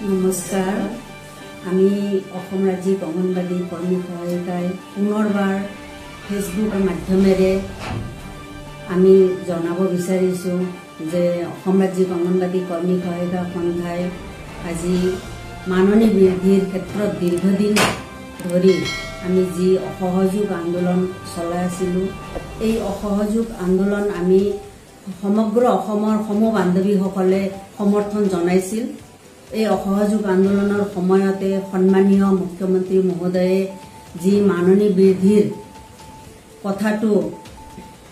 নমস্কাৰ। আমি অসম ৰাজ্যিক অংগনবাড়ী কৰ্মী সহায়িকাই পুনৰবাৰ ফেচবুকৰ মাধ্যমেৰে আমি জনাব বিচাৰিছোঁ যে অসম ৰাজ্যিক অংগনবাড়ী কৰ্মী সহায়িকা সন্থাই আজি মাননী বৃদ্ধিৰ ক্ষেত্ৰত দীৰ্ঘদিন ধৰি আমি যি অসহযোগ আন্দোলন চলাই আছিলোঁ, এই অসহযোগ আন্দোলন আমি সমগ্ৰ অসমৰ সম বান্ধৱীসকলে সমৰ্থন জনাইছিল। এই অসহযোগ আন্দোলনৰ সময়তে সন্মানীয় মুখ্যমন্ত্ৰী মহোদয়ে যি মাননী বৃদ্ধিৰ কথাটো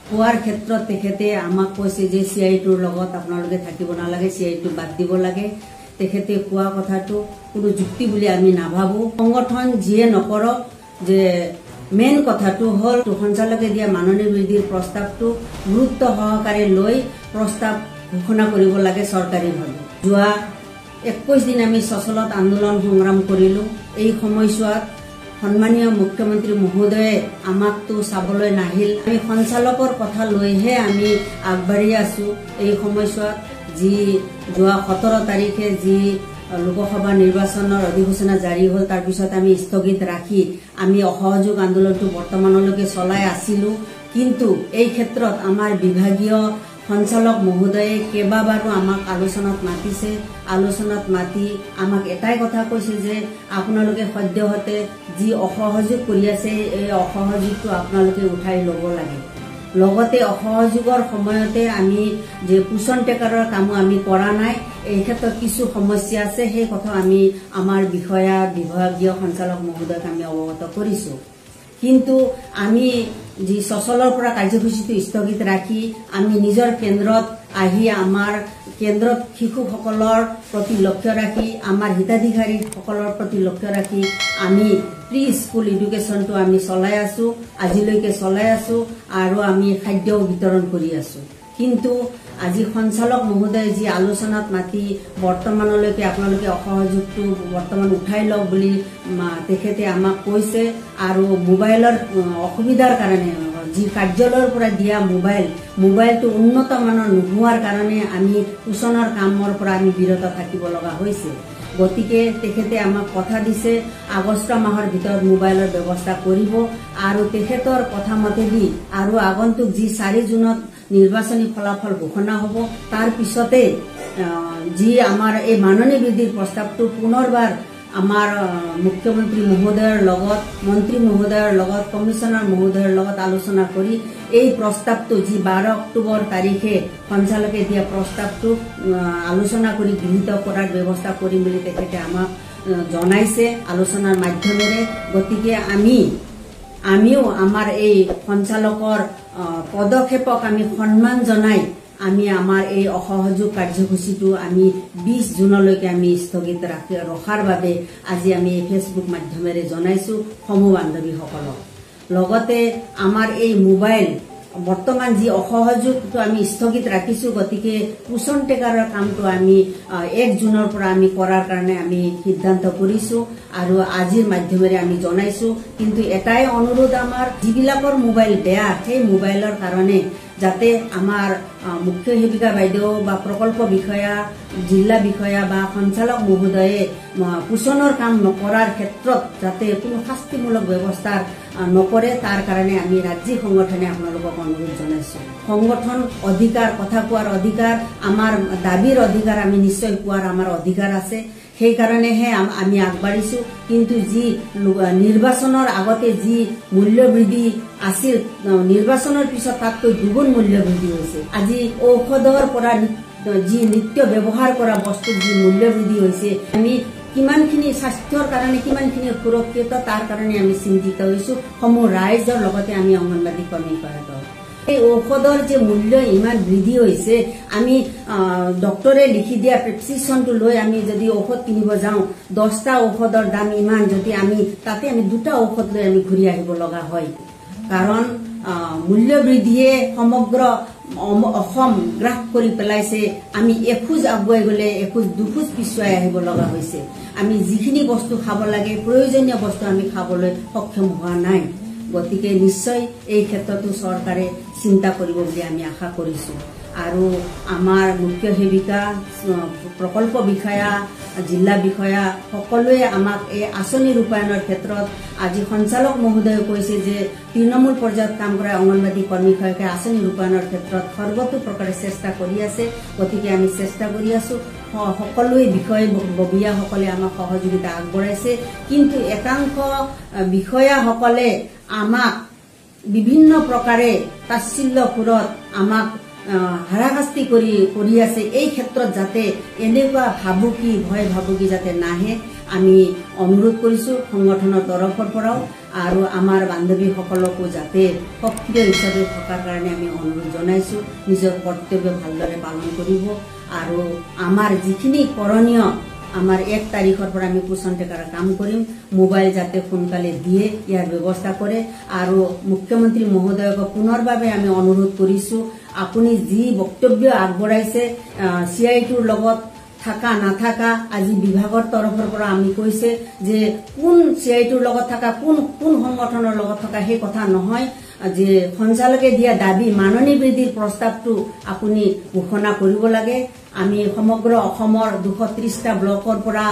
কোৱাৰ ক্ষেত্ৰত তেখেতে আমাক কৈছে যে CI-টোৰ লগত আপোনালোকে থাকিব নালাগে, CI-টো বাদ দিব লাগে। তেখেতে কোৱা কথাটো কোনো যুক্তি বুলি আমি নাভাবো। সংগঠন যিয়ে নকৰক, যে মেইন কথাটো হ'ল সঞ্চালকে দিয়া মাননী বৃদ্ধিৰ প্ৰস্তাৱটো গুৰুত্ব সহকাৰে লৈ প্ৰস্তাৱ ঘোষণা কৰিব লাগে চৰকাৰীভাৱে। যোৱা 21 দিন আমি সচলত আন্দোলন সংগ্ৰাম কৰিলো। এই সময়ছোৱাত সন্মানীয় মুখ্যমন্ত্ৰী মহোদয়ে আমাকতো চাবলৈ নাহিল। আমি সঞ্চালকৰ কথা লৈহে আমি আগবাঢ়ি আছো। এই সময়ছোৱাত যি যোৱা 17 তাৰিখে যি লোকসভা নিৰ্বাচনৰ অধিসূচনা জাৰি হ'ল, তাৰ পিছত আমি স্থগিত ৰাখি আমি অসহযোগ আন্দোলনটো বৰ্তমানলৈকে চলাই আছিলো। কিন্তু এই ক্ষেত্ৰত আমাৰ বিভাগীয় সঞ্চালক মহোদয়ে কেইবাবাৰো আমাক আলোচনাত মাতিছে। আলোচনাত মাতি আমাক এটাই কথা কৈছে যে আপোনালোকে সদ্যহতে যি অসহযোগ কৰি আছে, এই অসহযোগটো আপোনালোকে উঠাই ল'ব লাগে। লগতে অসহযোগৰ সময়তে আমি যে পোষণ টেকাৰৰ কামো আমি কৰা নাই, এই ক্ষেত্ৰত কিছু সমস্যা আছে। সেই কথা আমি আমাৰ বিভাগীয় সঞ্চালক মহোদয়ক আমি অৱগত কৰিছো। কিন্তু আমি যি সচলৰ পৰা কাৰ্যসূচীটো স্থগিত ৰাখি আমি নিজৰ কেন্দ্ৰত আহি আমাৰ কেন্দ্ৰত শিশুসকলৰ প্ৰতি লক্ষ্য ৰাখি, আমাৰ হিতাধিকাৰীসকলৰ প্ৰতি লক্ষ্য ৰাখি আমি প্ৰি স্কুল এডুকেশ্যনটো আমি চলাই আছো, আজিলৈকে চলাই আছো আৰু আমি খাদ্য বিতৰণ কৰি আছো। কিন্তু আজি সঞ্চালক মহোদয়ে যি আলোচনাত মাতি বৰ্তমানলৈকে আপোনালোকে অসহযোগটো বৰ্তমান উঠাই লওক বুলি তেখেতে আমাক কৈছে। আৰু মোবাইলৰ অসুবিধাৰ কাৰণে যি কাৰ্যালয়ৰ পৰা দিয়া মোবাইলটো উন্নত মানৰ নোহোৱাৰ কাৰণে আমি পোষণৰ কামৰ পৰা আমি বিৰত থাকিব লগা হৈছে। গতিকে তেখেতে আমাক কথা দিছে আগষ্ট মাহৰ ভিতৰত মোবাইলৰ ব্যৱস্থা কৰিব। আৰু তেখেতৰ কথা মতেদি আৰু আগন্তুক যি 4 জুনত নিৰ্বাচনী ফলাফল ঘোষণা হ'ব, তাৰ পিছতে যি আমাৰ এই মাননী বৃদ্ধিৰ প্ৰস্তাৱটো পুনৰবাৰ আমাৰ মুখ্যমন্ত্ৰী মহোদয়ৰ লগত, মন্ত্ৰী মহোদয়ৰ লগত, কমিশনাৰ মহোদয়ৰ লগত আলোচনা কৰি এই প্ৰস্তাৱটো যি 12 অক্টোবৰ তাৰিখে সঞ্চালকে দিয়া প্ৰস্তাৱটো আলোচনা কৰি গৃহীত কৰাৰ ব্যৱস্থা কৰিম বুলি তেখেতে আমাক জনাইছে আলোচনাৰ মাধ্যমেৰে। গতিকে আমিও আমাৰ এই সঞ্চালকৰ পদক্ষেপক আমি সন্মান জনাই আমি আমাৰ এই অসহযোগ কাৰ্যসূচীটো আমি 20 জুনলৈকে আমি স্থগিত ৰখাৰ বাবে আজি আমি ফেচবুক মাধ্যমেৰে জনাইছো সমূহ বান্ধৱীসকলক। লগতে আমাৰ এই মোবাইল বৰ্তমান যি অসহযোগটো আমি স্থগিত ৰাখিছো, গতিকে পোষণ টেকাৰৰ কামটো আমি 1 জুনৰ পৰা আমি কৰাৰ কাৰণে আমি সিদ্ধান্ত কৰিছো আৰু আজিৰ মাধ্যমেৰে আমি জনাইছো। কিন্তু এটাই অনুৰোধ, আমাৰ যিবিলাকৰ মোবাইল বেয়া, সেই মোবাইলৰ কাৰণে যাতে আমাৰ মুখ্য সেৱিকা বাইদেউ বা প্ৰকল্প বিষয়া, জিলা বিষয়া বা সঞ্চালক মহোদয়ে পোষণৰ কাম নকৰাৰ ক্ষেত্ৰত যাতে কোনো শাস্তিমূলক ব্যৱস্থা নকৰে, তাৰ কাৰণে আমি ৰাজ্যিক সংগঠনে আপোনালোকক অনুৰোধ জনাইছো। সংগঠন অধিকাৰ, কথা কোৱাৰ অধিকাৰ, আমাৰ দাবীৰ অধিকাৰ আমি নিশ্চয় পোৱাৰ আমাৰ অধিকাৰ আছে। সেইকাৰণেহে আমি আগবাঢ়িছো। কিন্তু যি নিৰ্বাচনৰ আগতে যি মূল্য বৃদ্ধি আছিল, নিৰ্বাচনৰ পিছত তাতকৈ দুগুণ মূল্য বৃদ্ধি হৈছে। আজি ঔষধৰ পৰা যি নিত্য ব্যৱহাৰ কৰা বস্তুৰ যি মূল্য বৃদ্ধি হৈছে, আমি কিমানখিনি স্বাস্থ্যৰ কাৰণে কিমানখিনি সুৰক্ষিত তাৰ কাৰণে আমি চিন্তিত হৈছো সমূহ ৰাইজৰ লগতে আমি অংগনবাড়ী কৰ্মী সহায়ক। এই ঔষধৰ যে মূল্য ইমান বৃদ্ধি হৈছে, আমি ডক্টৰে লিখি দিয়া প্ৰেছক্ৰিপশ্যনটো লৈ আমি যদি ঔষধ কিনিব যাওঁ, 10টা ঔষধৰ দাম ইমান, যদি আমি 2টা ঔষধ লৈ আমি ঘূৰি আহিব লগা হয়। কাৰণ মূল্য বৃদ্ধিয়ে সমগ্ৰ অসম গ্ৰাস কৰি পেলাইছে। আমি এখোজ আগুৱাই গলে দুখোজ পিছুৱাই আহিব লগা হৈছে। আমি যিখিনি বস্তু খাব লাগে, প্ৰয়োজনীয় বস্তু আমি খাবলৈ সক্ষম হোৱা নাই। গতিকে নিশ্চয় এই ক্ষেত্ৰতো চৰকাৰে চিন্তা কৰিব বুলি আমি আশা কৰিছো। আৰু আমাৰ মুখ্য সেৱিকা প্ৰকল্প বিষয়া জিলা বিষয়া সকলোৱে আমাক এই আঁচনি ৰূপায়ণৰ ক্ষেত্ৰত আজি সঞ্চালক মহোদয়ে কৈছে যে তৃণমূল পৰ্যায়ত কাম কৰা অংগনবাদী কৰ্মী সহায়িকাই আঁচনি ৰূপায়ণৰ ক্ষেত্ৰত সৰ্বতো প্ৰকাৰে চেষ্টা কৰি আছে গতিকে আমি চেষ্টা কৰি আছো সকলোৱে বিষয়ববীয়াসকলে আমাক সহযোগিতা আগবঢ়াইছে কিন্তু একাংশ বিষয়াসকলে আমাক বিভিন্ন প্ৰকাৰে তাচ্ছিল্য সুৰত আমাক হাৰাশাস্তি কৰি আছে এই ক্ষেত্ৰত যাতে এনেকুৱা ভাবুকি ভয় ভাবুকি যাতে নাহে আমি অনুৰোধ কৰিছো সংগঠনৰ তৰফৰ পৰাও আৰু আমাৰ বান্ধৱীসকলকো যাতে সক্ৰিয় হিচাপে থকাৰ কাৰণে আমি অনুৰোধ জনাইছো নিজৰ কৰ্তব্য ভালদৰে পালন কৰিব আৰু আমাৰ যিখিনি কৰণীয় আমাৰ 1 তাৰিখৰ পৰা আমি পোষণ টেকাৰ কাম কৰিম মোবাইল যাতে সোনকালে দিয়ে ইয়াৰ ব্যৱস্থা কৰে আৰু মুখ্যমন্ত্ৰী মহোদয়ক পুনৰবাবে আমি অনুৰোধ কৰিছো আপুনি যি বক্তব্য আগবঢ়াইছে CITৰ লগত থাকা নাথাকা আজি বিভাগৰ তৰফৰ পৰা আমি কৈছে যে কোন CITৰ লগত থাকা কোন সংগঠনৰ লগত থাকা সেই কথা নহয় যে সঞ্চালকে দিয়া দাবী মাননী বৃদ্ধিৰ প্ৰস্তাৱটো আপুনি ঘোষণা কৰিব লাগে আমি সমগ্ৰ অসমৰ 230টা ব্লকৰ পৰা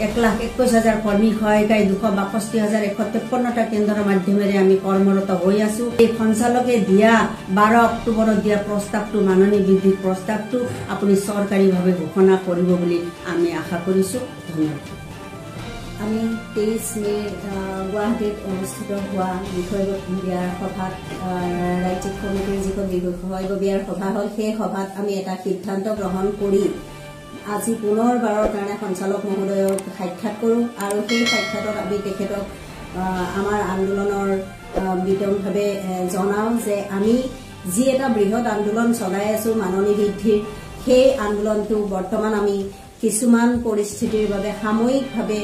1,21,000 কৰ্মী সহায়িকাই 262,153টা কেন্দ্ৰৰ মাধ্যমেৰে আমি কৰ্মৰত হৈ আছো এই সঞ্চালকে দিয়া 12 অক্টোবৰত দিয়া প্ৰস্তাৱটো মাননী বৃদ্ধিৰ প্ৰস্তাৱটো আপুনি চৰকাৰীভাৱে ঘোষণা কৰিব বুলি আমি আশা কৰিছো ধন্যবাদ আমি 23 মে গুৱাহাটীত অনুষ্ঠিত হোৱা বিষয়ববীয়াৰ সভাত ৰাজ্যিক কমিটিৰ যিখন বিষয়ববীয়াৰ সভা হ'ল সেই সভাত আমি এটা সিদ্ধান্ত গ্ৰহণ কৰি আজি পুনৰবাৰৰ কাৰণে সঞ্চালক মহোদয়ক সাক্ষাৎ কৰোঁ আৰু সেই সাক্ষাতত আমি তেখেতক আমাৰ আন্দোলনৰ বিতংভাৱে জনাওঁ যে আমি যি এটা বৃহৎ আন্দোলন চলাই আছো মাননী বৃদ্ধিৰ সেই আন্দোলনটো বৰ্তমান আমি কিছুমান পৰিস্থিতিৰ বাবে সাময়িকভাৱে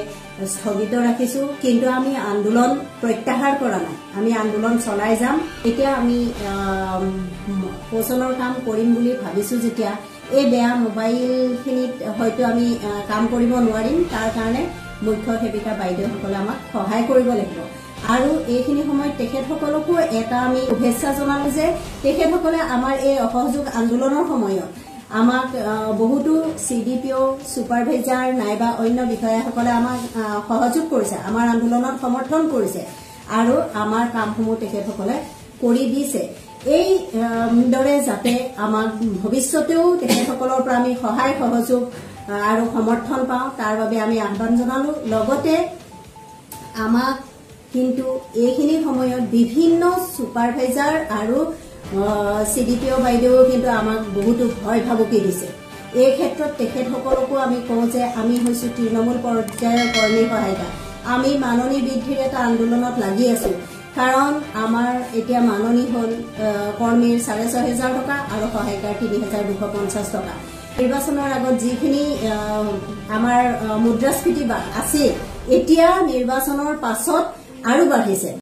স্থগিত ৰাখিছো কিন্তু আমি আন্দোলন প্ৰত্যাহাৰ কৰা নাই আমি আন্দোলন চলাই যাম এতিয়া আমি পোষণৰ কাম কৰিম বুলি ভাবিছো যেতিয়া এই বেয়া মোবাইলখিনিত হয়তো আমি কাম কৰিব নোৱাৰিম তাৰ কাৰণে মুখ্য সেৱিকা বাইদেউসকলে আমাক সহায় কৰিব লাগিব আৰু এইখিনি সময়ত তেখেতসকলকো এটা আমি শুভেচ্ছা জনালো যে তেখেতসকলে আমাৰ এই অসহযোগ আন্দোলনৰ সময়ত আমাক বহুতো CDPO সুপাৰভাইজাৰ নাইবা অন্য বিষয়াসকলে আমাক সহযোগ কৰিছে আমাৰ আন্দোলনত সমৰ্থন কৰিছে আৰু আমাৰ কামসমূহ তেখেতসকলে কৰি দিছে এই দৰে যাতে আমাক ভৱিষ্যতেও তেখেতসকলৰ পৰা আমি সহায় সহযোগ আৰু সমৰ্থন পাওঁ তাৰ বাবে আমি আহ্বান জনালো লগতে আমাক কিন্তু এইখিনি সময়ত বিভিন্ন সুপাৰভাইজাৰ আৰু CDPO বাইদেউ কিন্তু আমাক বহুতো ভয় ভাবুকি দিছে এই ক্ষেত্ৰত তেখেতসকলকো আমি কওঁ যে আমি হৈছো তৃণমূল পৰ্যায়ৰ কৰ্মী সহায়িকা আমি মাননী বৃদ্ধিৰ এটা আন্দোলনত লাগি আছো কাৰণ আমাৰ এতিয়া মাননী হ'ল কৰ্মীৰ 6,500 টকা আৰু সহায়িকাৰ 3,250 টকা নিৰ্বাচনৰ আগত যিখিনি আমাৰ মুদ্ৰাস্ফীতি আছিল এতিয়া নিৰ্বাচনৰ পাছত আৰু বাঢ়িছে